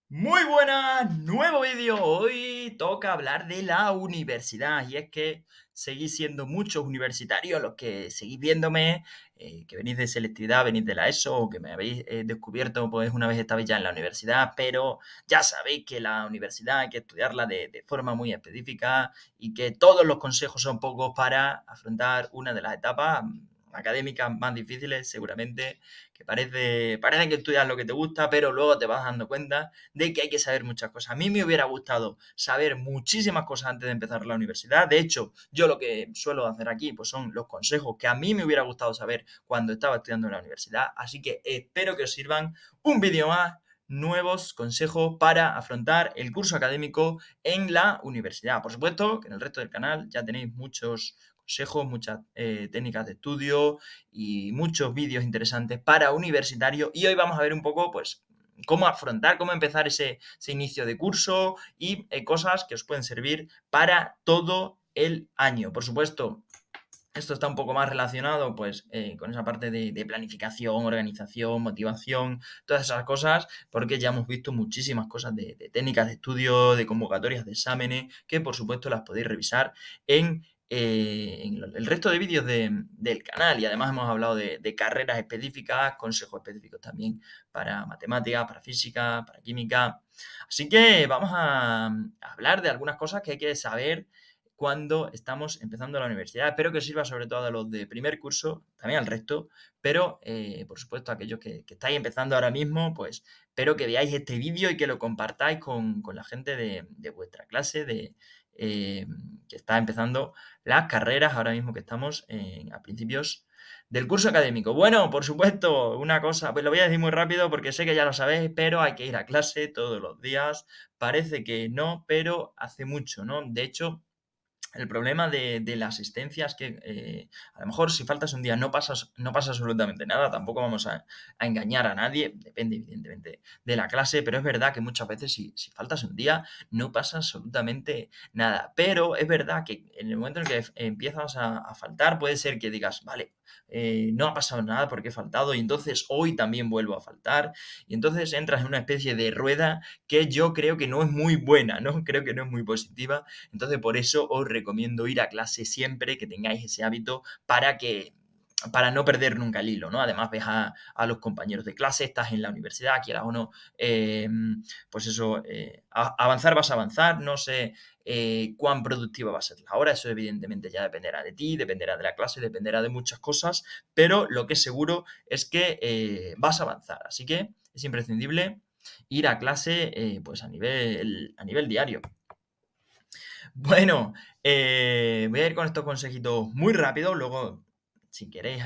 Muy buenas, nuevo vídeo. Hoy toca hablar de la universidad y es que seguís siendo muchos universitarios los que seguís viéndome, que venís de selectividad, venís de la ESO o que me habéis descubierto pues una vez estabais ya en la universidad, pero ya sabéis que la universidad hay que estudiarla de forma muy específica y que todos los consejos son pocos para afrontar una de las etapas académicas más difíciles seguramente, que parece que estudias lo que te gusta, pero luego te vas dando cuenta de que hay que saber muchas cosas. A mí me hubiera gustado saber muchísimas cosas antes de empezar la universidad. De hecho, yo lo que suelo hacer aquí pues son los consejos que a mí me hubiera gustado saber cuando estaba estudiando en la universidad. Así que espero que os sirvan un vídeo más, nuevos consejos para afrontar el curso académico en la universidad. Por supuesto que en el resto del canal ya tenéis muchos consejos, muchas técnicas de estudio y muchos vídeos interesantes para universitarios. Y hoy vamos a ver un poco, pues, cómo afrontar, cómo empezar ese inicio de curso y cosas que os pueden servir para todo el año. Por supuesto, esto está un poco más relacionado pues con esa parte de planificación, organización, motivación, todas esas cosas, porque ya hemos visto muchísimas cosas de técnicas de estudio, de convocatorias de exámenes, que por supuesto las podéis revisar en el resto de vídeos del canal. Y además hemos hablado de carreras específicas, consejos específicos también para matemáticas, para física, para química. Así que vamos a hablar de algunas cosas que hay que saber cuando estamos empezando la universidad. Espero que os sirva sobre todo a los de primer curso, también al resto, pero por supuesto aquellos que estáis empezando ahora mismo, pues espero que veáis este vídeo y que lo compartáis con la gente de vuestra clase, eh, que está empezando las carreras ahora mismo que estamos a principios del curso académico. Bueno, por supuesto, una cosa, pues lo voy a decir muy rápido porque sé que ya lo sabéis, pero hay que ir a clase todos los días. Parece que no, pero hace mucho, ¿no? De hecho, el problema de la asistencia es que, a lo mejor si faltas un día no pasa absolutamente nada, tampoco vamos a engañar a nadie, depende evidentemente de la clase, pero es verdad que muchas veces si faltas un día no pasa absolutamente nada. Pero es verdad que en el momento en el que empiezas a faltar, puede ser que digas: "Vale, no ha pasado nada porque he faltado y entonces hoy también vuelvo a faltar", y entonces entras en una especie de rueda que yo creo que no es muy buena, ¿no? Creo que no es muy positiva. Entonces, por eso os recomiendo ir a clase siempre, que tengáis ese hábito para no perder nunca el hilo, ¿no? Además, ves a los compañeros de clase, estás en la universidad, quieras o no, pues eso, avanzar vas a avanzar, no sé cuán productiva va a ser la hora, eso evidentemente ya dependerá de ti, dependerá de la clase, dependerá de muchas cosas, pero lo que es seguro es que vas a avanzar. Así que es imprescindible ir a clase pues a nivel diario. Bueno, voy a ir con estos consejitos muy rápido, luego, si queréis,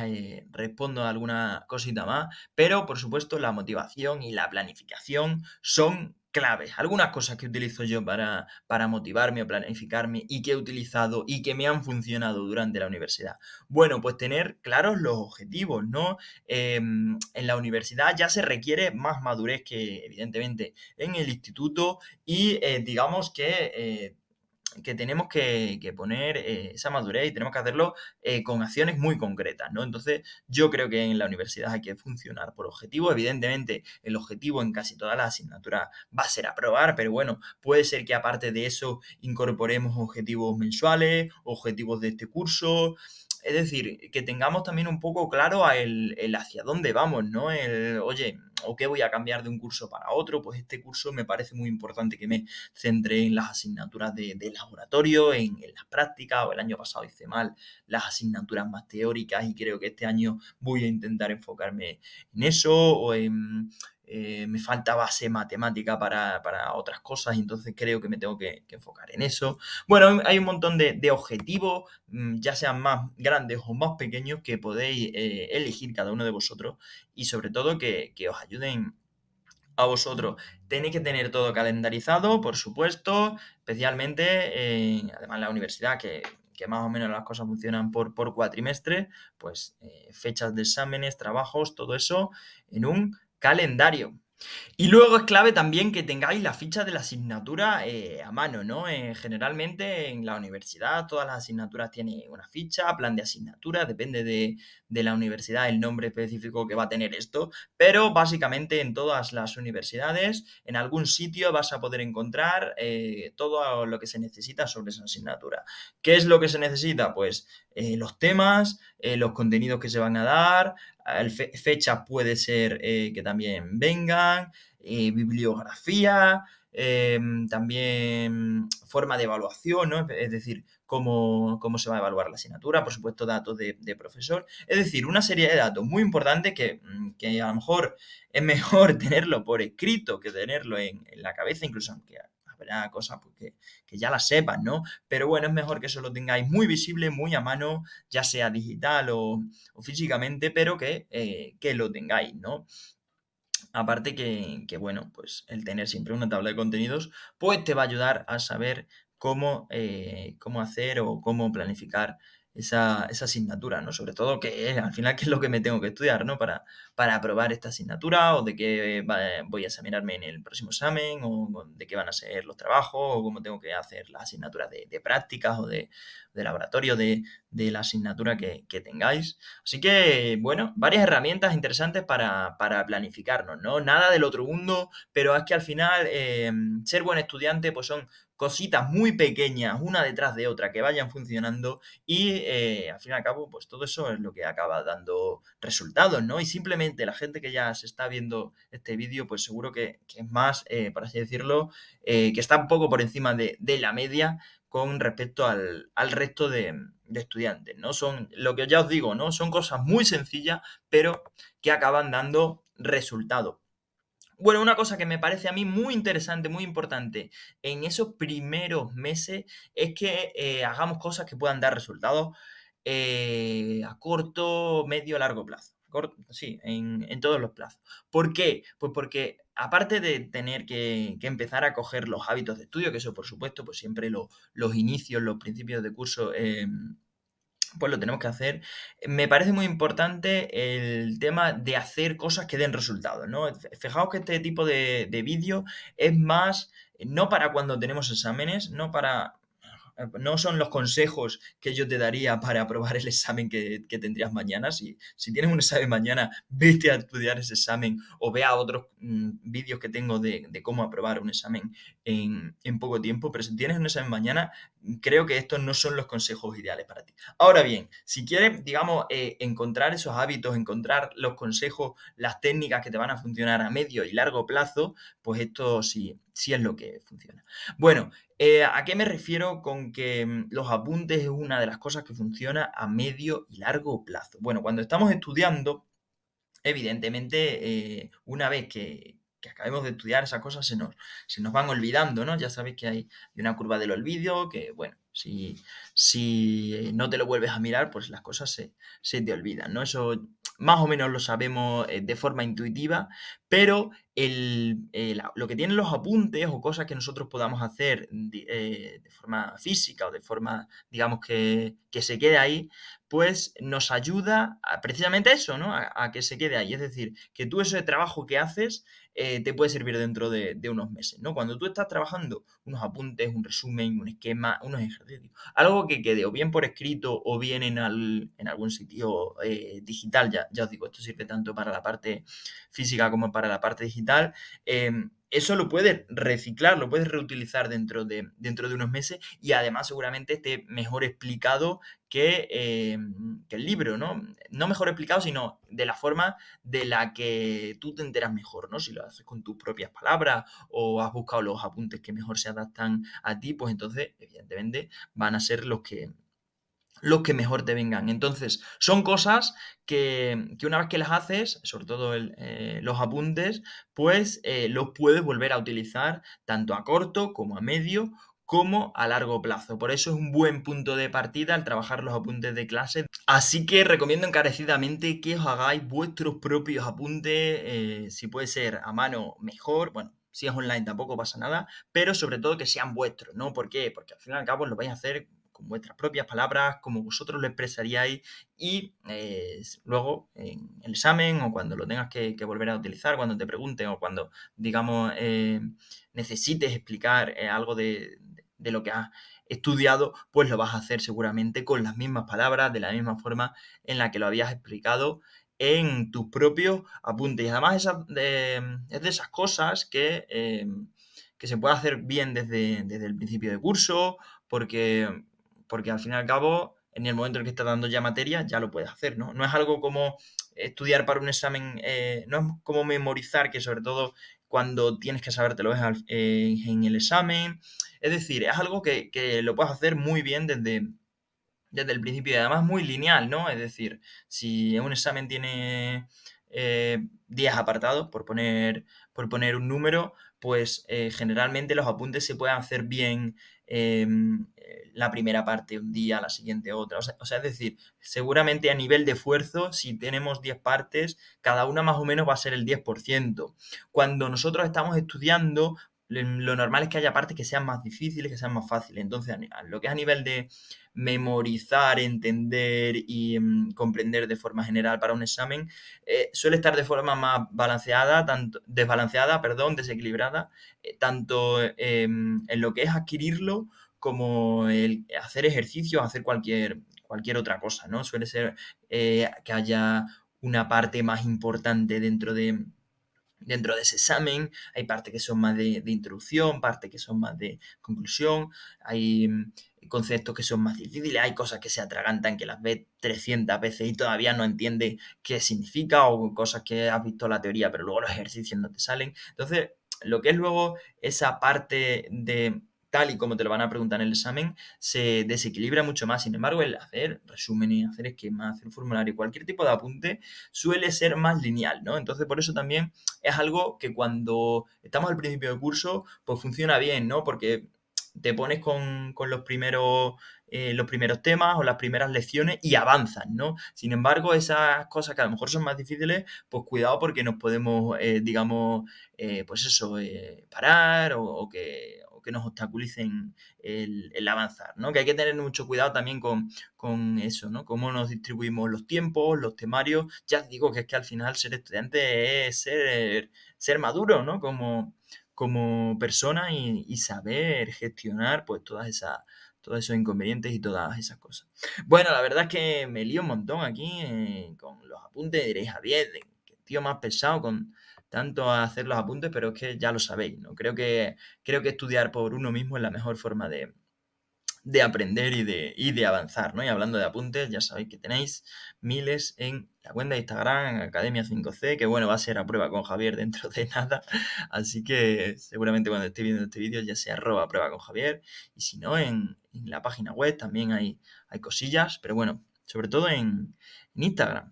respondo a alguna cosita más, pero por supuesto la motivación y la planificación son claves. Algunas cosas que utilizo yo para motivarme o planificarme y que he utilizado y que me han funcionado durante la universidad. Bueno, pues tener claros los objetivos, ¿no? En la universidad ya se requiere más madurez que evidentemente en el instituto y digamos que tenemos que poner esa madurez y tenemos que hacerlo con acciones muy concretas, ¿no? Entonces, yo creo que en la universidad hay que funcionar por objetivos. Evidentemente, el objetivo en casi todas las asignaturas va a ser aprobar, pero bueno, puede ser que aparte de eso incorporemos objetivos mensuales, objetivos de este curso. Es decir, que tengamos también un poco claro el hacia dónde vamos, ¿no? Oye, ¿o qué voy a cambiar de un curso para otro? Pues este curso me parece muy importante que me centré en las asignaturas de laboratorio, en las prácticas, o el año pasado hice mal las asignaturas más teóricas y creo que este año voy a intentar enfocarme en eso, o me falta base matemática para otras cosas y entonces creo que me tengo que enfocar en eso. Bueno, hay un montón de objetivos, ya sean más grandes o más pequeños, que podéis elegir cada uno de vosotros y sobre todo que os ayuden a vosotros. Tenéis que tener todo calendarizado, por supuesto, especialmente, además en la universidad, que más o menos las cosas funcionan por cuatrimestre, pues fechas de exámenes, trabajos, todo eso en un calendario. Y luego es clave también que tengáis la ficha de la asignatura, a mano, ¿no? Generalmente en la universidad todas las asignaturas tienen una ficha, plan de asignatura, depende de la universidad el nombre específico que va a tener esto, pero básicamente en todas las universidades, en algún sitio vas a poder encontrar, todo lo que se necesita sobre esa asignatura. ¿Qué es lo que se necesita? Pues, los temas, los contenidos que se van a dar, fechas puede ser, que también vengan, bibliografía, también forma de evaluación, ¿no? Es decir, cómo se va a evaluar la asignatura, por supuesto, datos de profesor. Es decir, una serie de datos muy importantes que a lo mejor es mejor tenerlo por escrito que tenerlo en la cabeza, incluso aunque habrá cosas pues, que ya las sepan, ¿no? Pero bueno, es mejor que eso lo tengáis muy visible, muy a mano, ya sea digital o físicamente, pero que lo tengáis, ¿no? Aparte que, bueno, pues el tener siempre una tabla de contenidos, pues te va a ayudar a saber cómo hacer o cómo planificar esa asignatura, ¿no? Sobre todo que al final qué es lo que me tengo que estudiar, ¿no? Para aprobar esta asignatura o de qué voy a examinarme en el próximo examen o de qué van a ser los trabajos o cómo tengo que hacer las asignaturas de prácticas o de laboratorio de la asignatura que tengáis. Así que, bueno, varias herramientas interesantes para planificarnos, ¿no? Nada del otro mundo, pero es que al final ser buen estudiante pues son cositas muy pequeñas, una detrás de otra, que vayan funcionando y al fin y al cabo, pues todo eso es lo que acaba dando resultados, ¿no? Y simplemente la gente que ya se está viendo este vídeo, pues seguro que es más, por así decirlo, que está un poco por encima de la media con respecto al resto de estudiantes, ¿no? Son, lo que ya os digo, ¿no? Son cosas muy sencillas, pero que acaban dando resultado. Bueno, una cosa que me parece a mí muy interesante, muy importante en esos primeros meses es que hagamos cosas que puedan dar resultados a corto, medio, largo plazo. Sí, en todos los plazos. ¿Por qué? Pues porque aparte de tener que empezar a coger los hábitos de estudio, que eso por supuesto, pues siempre los inicios, los principios de curso pues lo tenemos que hacer. Me parece muy importante el tema de hacer cosas que den resultados, ¿no? Fijaos que este tipo de vídeo es más, no para cuando tenemos exámenes, no son los consejos que yo te daría para aprobar el examen que tendrías mañana. Si tienes un examen mañana, vete a estudiar ese examen o vea otros vídeos que tengo de cómo aprobar un examen en poco tiempo. Pero si tienes un examen mañana, creo que estos no son los consejos ideales para ti. Ahora bien, si quieres, digamos, encontrar esos hábitos, encontrar los consejos, las técnicas que te van a funcionar a medio y largo plazo, pues esto sí es lo que funciona. Bueno, ¿a qué me refiero con que los apuntes es una de las cosas que funciona a medio y largo plazo? Bueno, cuando estamos estudiando, evidentemente, una vez que acabemos de estudiar, esas cosas se nos van olvidando, ¿no? Ya sabéis que hay una curva del olvido, que bueno, si no te lo vuelves a mirar, pues las cosas se te olvidan, ¿no? Eso más o menos lo sabemos de forma intuitiva, pero lo que tienen los apuntes o cosas que nosotros podamos hacer de forma física o de forma, digamos, que se quede ahí, pues nos ayuda precisamente a eso, ¿no? A que se quede ahí. Es decir, que tú ese trabajo que haces te puede servir dentro de unos meses, ¿no? Cuando tú estás trabajando unos apuntes, un resumen, un esquema, unos ejercicios, algo que quede o bien por escrito o bien en algún sitio digital, ya os digo, esto sirve tanto para la parte física como para la parte digital, eso lo puedes reciclar, lo puedes reutilizar dentro de unos meses y además seguramente esté mejor explicado que el libro, ¿no? No mejor explicado, sino de la forma de la que tú te enteras mejor, ¿no? Si lo haces con tus propias palabras o has buscado los apuntes que mejor se adaptan a ti, pues entonces, evidentemente, van a ser los que mejor te vengan. Entonces, son cosas que una vez que las haces, sobre todo los apuntes, pues los puedes volver a utilizar tanto a corto como a medio como a largo plazo. Por eso es un buen punto de partida al trabajar los apuntes de clase. Así que recomiendo encarecidamente que os hagáis vuestros propios apuntes, si puede ser a mano mejor, bueno, si es online tampoco pasa nada, pero sobre todo que sean vuestros, ¿no? ¿Por qué? Porque al fin y al cabo lo vais a hacer con vuestras propias palabras, como vosotros lo expresaríais y luego en el examen o cuando lo tengas que volver a utilizar, cuando te pregunten o cuando, digamos, necesites explicar algo de lo que has estudiado, pues lo vas a hacer seguramente con las mismas palabras, de la misma forma en la que lo habías explicado en tus propios apuntes. Y además es de esas cosas que se puede hacer bien desde el principio de curso, porque al fin y al cabo, en el momento en que estás dando ya materia, ya lo puedes hacer, ¿no? No es algo como estudiar para un examen, no es como memorizar, que sobre todo cuando tienes que sabértelo en el examen. Es decir, es algo que lo puedes hacer muy bien desde el principio y además muy lineal, ¿no? Es decir, si un examen tiene 10 apartados, por poner un número, pues generalmente los apuntes se pueden hacer bien la primera parte un día, la siguiente otra. O sea, es decir, seguramente a nivel de esfuerzo, si tenemos 10 partes, cada una más o menos va a ser el 10%. Cuando nosotros estamos estudiando, lo normal es que haya partes que sean más difíciles, que sean más fáciles. Entonces, lo que es a nivel de memorizar, entender y comprender de forma general para un examen, suele estar de forma más balanceada, desbalanceada, perdón, desequilibrada, tanto en lo que es adquirirlo como el hacer ejercicios, hacer cualquier otra cosa, ¿no? Suele ser que haya una parte más importante dentro de ese examen, hay partes que son más de introducción, partes que son más de conclusión, hay conceptos que son más difíciles, hay cosas que se atragantan, que las ves 300 veces y todavía no entiendes qué significa, o cosas que has visto la teoría, pero luego los ejercicios no te salen. Entonces, lo que es luego esa parte de tal y como te lo van a preguntar en el examen, se desequilibra mucho más. Sin embargo, el hacer resúmenes, hacer esquemas, hacer formulario, cualquier tipo de apunte suele ser más lineal, ¿no? Entonces, por eso también es algo que cuando estamos al principio de curso, pues funciona bien, ¿no? Porque te pones con los primeros temas o las primeras lecciones y avanzas, ¿no? Sin embargo, esas cosas que a lo mejor son más difíciles, pues cuidado porque nos podemos, digamos, pues eso, parar o que nos obstaculicen el avanzar, ¿no? Que hay que tener mucho cuidado también con eso, ¿no? Cómo nos distribuimos los tiempos, los temarios. Ya digo que es que al final ser estudiante es ser maduro, ¿no? Como persona y saber gestionar pues todos esos inconvenientes y todas esas cosas. Bueno, la verdad es que me lío un montón aquí con los apuntes. Diréis, Javier, qué tío más pesado con tanto a hacer los apuntes, pero es que ya lo sabéis, ¿no? Creo que estudiar por uno mismo es la mejor forma de aprender y de avanzar, ¿no? Y hablando de apuntes, ya sabéis que tenéis miles en la cuenta de Instagram, Academia 5C, que bueno, va a ser a prueba con Javier dentro de nada, así que seguramente cuando esté viendo este vídeo ya sea @prueba con Javier, y si no, en la página web también hay cosillas, pero bueno, sobre todo en Instagram.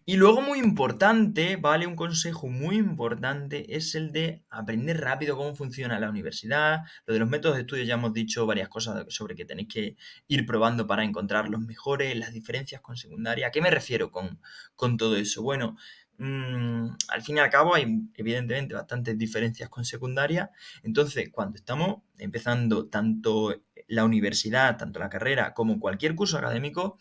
Y luego muy importante, ¿vale? Un consejo muy importante es el de aprender rápido cómo funciona la universidad. Lo de los métodos de estudio ya hemos dicho varias cosas sobre que tenéis que ir probando para encontrar los mejores, las diferencias con secundaria. ¿A qué me refiero con todo eso? Bueno, al fin y al cabo hay evidentemente bastantes diferencias con secundaria. Entonces, cuando estamos empezando tanto la universidad, tanto la carrera como cualquier curso académico,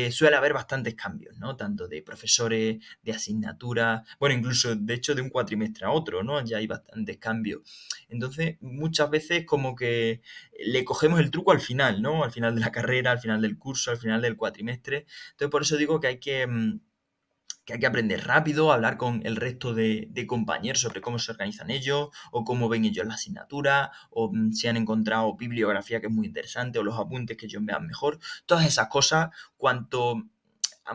suele haber bastantes cambios, ¿no? Tanto de profesores, de asignaturas, bueno, incluso de hecho de un cuatrimestre a otro, ¿no? Ya hay bastantes cambios. Entonces, muchas veces como que le cogemos el truco al final, ¿no? Al final de la carrera, al final del curso, al final del cuatrimestre. Entonces, por eso digo que hay que aprender rápido, hablar con el resto de compañeros sobre cómo se organizan ellos, o cómo ven ellos la asignatura, o si han encontrado bibliografía que es muy interesante, o los apuntes que ellos vean mejor. Todas esas cosas, cuanto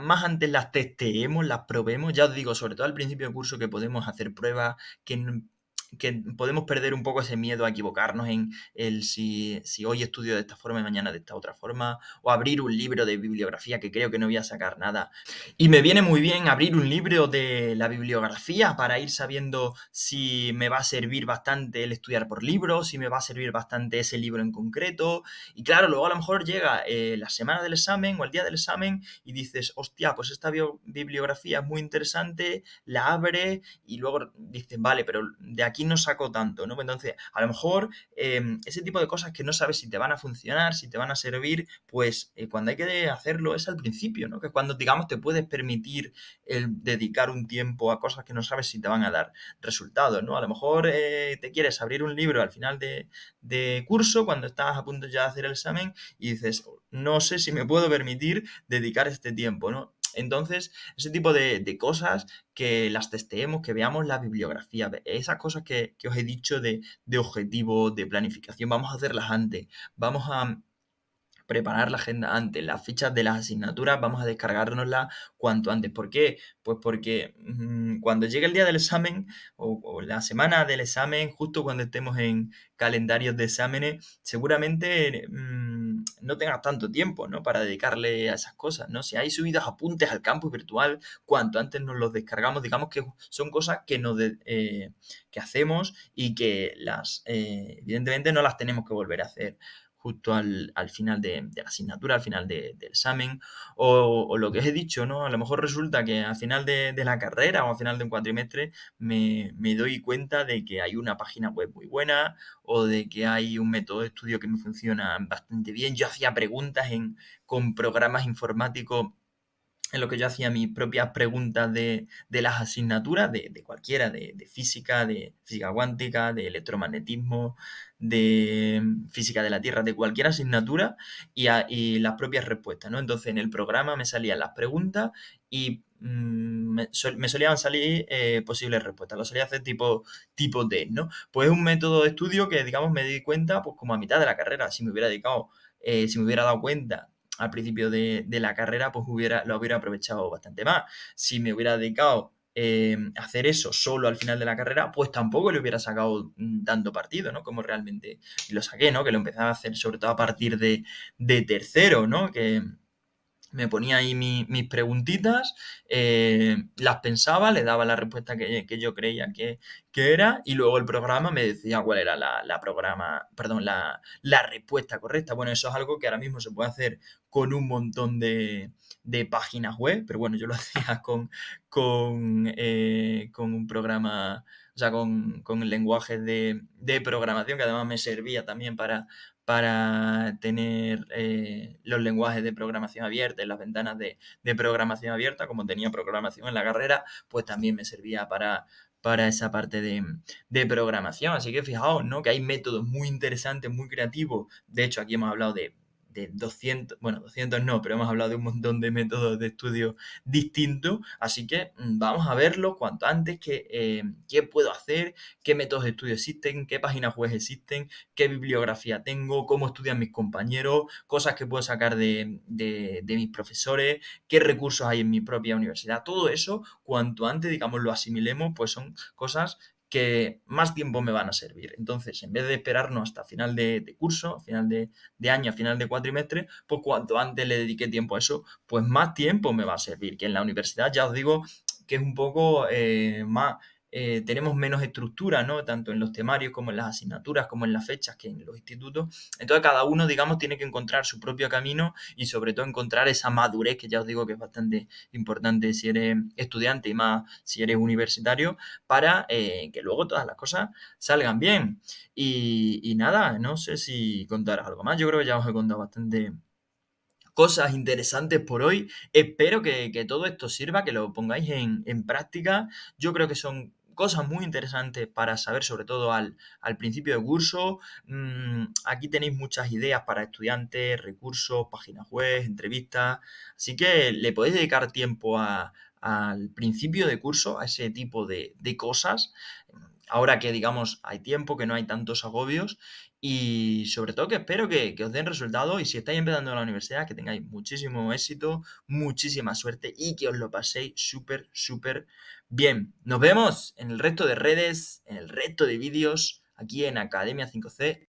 más antes las testeemos, las probemos, ya os digo, sobre todo al principio del curso, que podemos hacer pruebas, que podemos perder un poco ese miedo a equivocarnos en el si hoy estudio de esta forma y mañana de esta otra forma, o abrir un libro de bibliografía que creo que no voy a sacar nada. Y me viene muy bien abrir un libro de la bibliografía para ir sabiendo si me va a servir bastante el estudiar por libros, si me va a servir bastante ese libro en concreto. Y claro, luego a lo mejor llega la semana del examen o el día del examen y dices, hostia, pues esta bibliografía es muy interesante, la abres y luego dices, vale, pero de aquí aquí no saco tanto, ¿no? Pues entonces, a lo mejor ese tipo de cosas que no sabes si te van a funcionar, si te van a servir, pues cuando hay que hacerlo es al principio, ¿no? Que cuando, digamos, te puedes permitir el dedicar un tiempo a cosas que no sabes si te van a dar resultados, ¿no? A lo mejor te quieres abrir un libro al final de curso, cuando estás a punto ya de hacer el examen, y dices, no sé si me puedo permitir dedicar este tiempo, ¿no? Entonces, ese tipo de cosas que las testeemos, que veamos la bibliografía, esas cosas que os he dicho de objetivos, de planificación, vamos a hacerlas antes, vamos a preparar la agenda antes, las fichas de las asignaturas vamos a descargárnoslas cuanto antes. ¿Por qué? Pues porque cuando llegue el día del examen o la semana del examen, justo cuando estemos en calendarios de exámenes, seguramente no tengas tanto tiempo, ¿no? Para dedicarle a esas cosas, ¿no? Si hay subidos apuntes al campus virtual, cuanto antes nos los descargamos, digamos que son cosas que hacemos y que evidentemente no las tenemos que volver a hacer justo al final de la asignatura, al final del examen, o lo que os he dicho, ¿no? A lo mejor resulta que al final de la carrera o al final de un cuatrimestre me doy cuenta de que hay una página web muy buena o de que hay un método de estudio que me funciona bastante bien. Yo hacía preguntas con programas informáticos en lo que yo hacía mis propias preguntas de las asignaturas, de cualquiera, de física cuántica, de electromagnetismo, de física de la Tierra, de cualquier asignatura y las propias respuestas, ¿no? Entonces en el programa me salían las preguntas y me solían salir posibles respuestas, lo solía hacer tipo D, ¿no? Pues es un método de estudio que, digamos, me di cuenta pues como a mitad de la carrera, si me hubiera dedicado, si me hubiera dado cuenta al principio de la carrera, pues lo hubiera aprovechado bastante más. Si me hubiera dedicado a hacer eso solo al final de la carrera, pues tampoco le hubiera sacado tanto partido, ¿no? Como realmente lo saqué, ¿no? Que lo empezaba a hacer sobre todo a partir de tercero, ¿no? Que me ponía ahí mis preguntitas, las pensaba, le daba la respuesta que yo creía que era, y luego el programa me decía cuál era la respuesta correcta. Bueno, eso es algo que ahora mismo se puede hacer con un montón de páginas web, pero bueno, yo lo hacía con un programa, o sea, con el lenguaje de programación, que además me servía también para tener los lenguajes de programación abierta y las ventanas de programación abierta, como tenía programación en la carrera, pues también me servía para esa parte de programación. Así que fijaos, ¿no? Que hay métodos muy interesantes, muy creativos. De hecho, aquí hemos hablado de 200, bueno, 200 no, pero hemos hablado de un montón de métodos de estudio distintos. Así que vamos a verlo cuanto antes, qué puedo hacer, qué métodos de estudio existen, qué páginas web existen, qué bibliografía tengo, cómo estudian mis compañeros, cosas que puedo sacar de mis profesores, qué recursos hay en mi propia universidad. Todo eso, cuanto antes, digamos, lo asimilemos, pues son cosas que más tiempo me van a servir. Entonces, en vez de esperarnos hasta final de curso, final de año, final de cuatrimestre, pues cuanto antes le dedique tiempo a eso, pues más tiempo me va a servir. Que en la universidad ya os digo que es un poco más, tenemos menos estructura, ¿no? Tanto en los temarios como en las asignaturas, como en las fechas que en los institutos. Entonces cada uno, digamos, tiene que encontrar su propio camino y sobre todo encontrar esa madurez que ya os digo que es bastante importante si eres estudiante y más si eres universitario para que luego todas las cosas salgan bien. Y nada, no sé si contar algo más. Yo creo que ya os he contado bastante cosas interesantes por hoy. Espero que todo esto sirva, que lo pongáis en práctica. Yo creo que son cosas muy interesantes para saber, sobre todo al principio de curso. Aquí tenéis muchas ideas para estudiantes, recursos, páginas web, entrevistas. Así que le podéis dedicar tiempo al principio de curso, a ese tipo de cosas. Ahora que, digamos, hay tiempo, que no hay tantos agobios y sobre todo que espero que os den resultados y si estáis empezando en la universidad, que tengáis muchísimo éxito, muchísima suerte y que os lo paséis súper, súper bien. Nos vemos en el resto de redes, en el resto de vídeos aquí en Academia 5C.